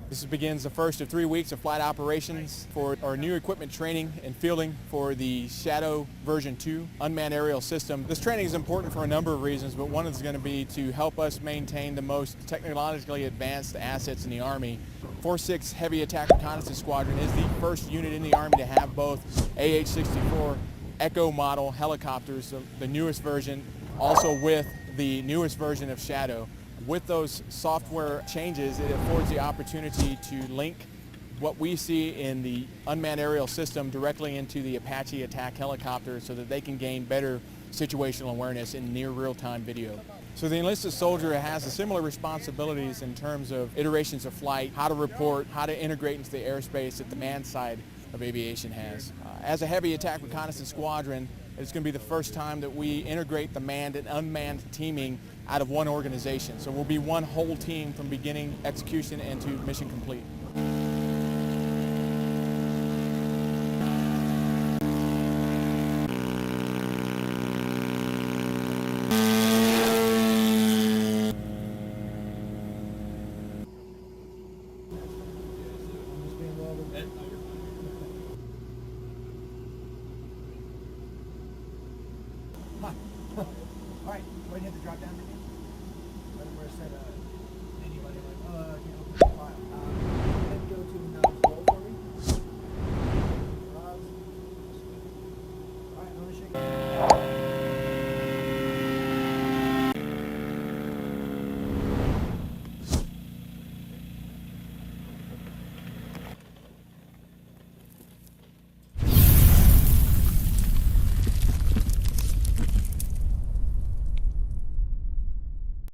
This begins the first of 3 weeks of flight operations for our new equipment training and fielding for the Shadow version 2 unmanned aerial system. This training is important for a number of reasons, but one is going to be to help us maintain the most technologically advanced assets in the Army. 4-6 Heavy Attack Reconnaissance Squadron is the first unit in the Army to have both AH-64 Echo model helicopters, the newest version, also with the newest version of Shadow. With those software changes, it affords the opportunity to link what we see in the unmanned aerial system directly into the Apache Attack helicopter so that they can gain better situational awareness in near real-time video. So the enlisted soldier has similar responsibilities in terms of iterations of flight, how to report, how to integrate into the airspace that the manned side of aviation has. As a Heavy Attack Reconnaissance Squadron, it's going to be the first time that we integrate the manned and unmanned teaming out of one organization. So we'll be one whole team from beginning execution and to mission complete. All right, go ahead and hit the drop down again. Right where it said